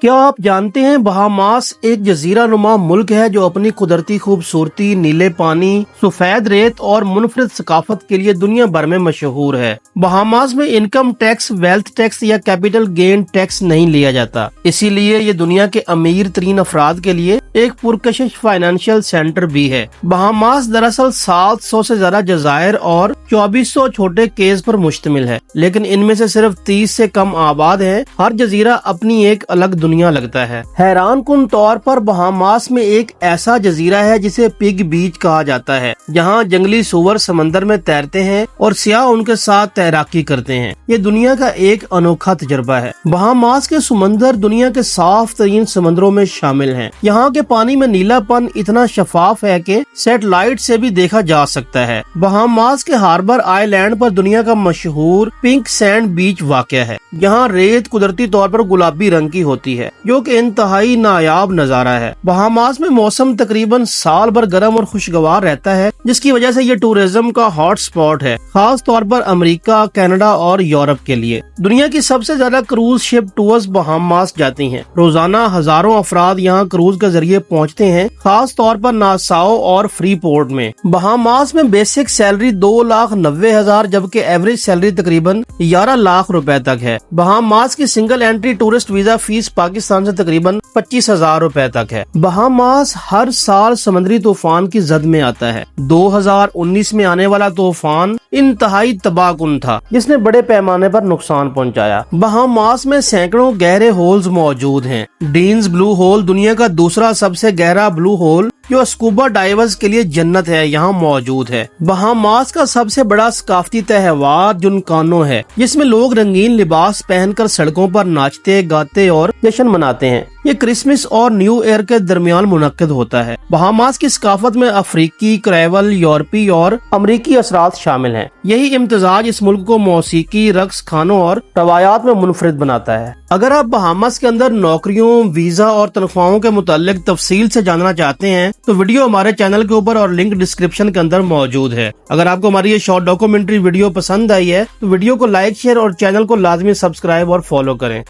کیا آپ جانتے ہیں بہاماس ایک جزیرہ نما ملک ہے جو اپنی قدرتی خوبصورتی، نیلے پانی، سفید ریت اور منفرد ثقافت کے لیے دنیا بھر میں مشہور ہے۔ بہاماس میں انکم ٹیکس، ویلتھ ٹیکس یا کیپٹل گین ٹیکس نہیں لیا جاتا، اسی لیے یہ دنیا کے امیر ترین افراد کے لیے ایک پرکشش فائنینشیل سینٹر بھی ہے۔ بہاماس دراصل 700 سے زیادہ جزائر اور 2400 چھوٹے کیز پر مشتمل ہے، لیکن ان میں سے صرف 30 سے کم آباد ہیں۔ ہر جزیرہ اپنی ایک الگ دنیا لگتا ہے۔ حیران کن طور پر بہاماس میں ایک ایسا جزیرہ ہے جسے پگ بیچ کہا جاتا ہے، جہاں جنگلی سور سمندر میں تیرتے ہیں اور سیاح ان کے ساتھ تیراکی کرتے ہیں۔ یہ دنیا کا ایک انوکھا تجربہ ہے۔ بہاماس کے سمندر دنیا کے صاف ترین سمندروں میں شامل ہیں۔ یہاں کے پانی میں نیلا پن اتنا شفاف ہے کہ سیٹلائٹ سے بھی دیکھا جا سکتا ہے۔ بہاماس کے ہاربر آئی لینڈ پر دنیا کا مشہور پنک سینڈ بیچ واقع ہے، جہاں ریت قدرتی طور پر گلابی رنگ کی ہوتی ہے، جو کہ انتہائی نایاب نظارہ ہے۔ بہاماس میں موسم تقریباً سال بھر گرم اور خوشگوار رہتا ہے، جس کی وجہ سے یہ ٹورزم کا ہاٹ سپاٹ ہے، خاص طور پر امریکہ، کینیڈا اور یورپ کے لیے۔ دنیا کی سب سے زیادہ کروز شپ ٹورز بہاماس جاتی ہیں۔ روزانہ ہزاروں افراد یہاں کروز کے ذریعے پہنچتے ہیں، خاص طور پر ناساؤ اور فری پورٹ میں۔ بہاماس میں بیسک سیلری 2,90,000 جبکہ ایوریج سیلری تقریباً 11 لاکھ روپے تک ہے۔ بہاماس کی single entry tourist visa fee Pakistan سے تقریباً 25,000 روپے تک ہے۔ بہاماس ہر سال سمندری طوفان کی زد میں آتا ہے۔ 2019 میں آنے والا طوفان انتہائی تباہ کن تھا، جس نے بڑے پیمانے پر نقصان پہنچایا۔ بہاماس میں سینکڑوں گہرے ہولز موجود ہیں۔ ڈینز بلو ہول دنیا کا دوسرا سب سے گہرا بلو ہول جو اسکوبا ڈائیورز کے لیے جنت ہے، یہاں موجود ہے۔ بہاماس کا سب سے بڑا ثقافتی تہوار جنکانو ہے، جس میں لوگ رنگین لباس پہن کر سڑکوں پر ناچتے، گاتے اور جشن مناتے ہیں۔ یہ کرسمس اور نیو ایئر کے درمیان منعقد ہوتا ہے۔ بہاماس کی ثقافت میں افریقی، کریول، یورپی اور امریکی اثرات شامل ہیں۔ یہی امتزاج اس ملک کو موسیقی، رقص، کھانوں اور روایات میں منفرد بناتا ہے۔ اگر آپ بہاماس کے اندر نوکریوں، ویزا اور تنخواہوں کے متعلق تفصیل سے جاننا چاہتے ہیں تو ویڈیو ہمارے چینل کے اوپر اور لنک ڈسکرپشن کے اندر موجود ہے۔ اگر آپ کو ہماری یہ شارٹ ڈاکومنٹری ویڈیو پسند آئی ہے تو ویڈیو کو لائک، شیئر اور چینل کو لازمی سبسکرائب اور فالو کریں۔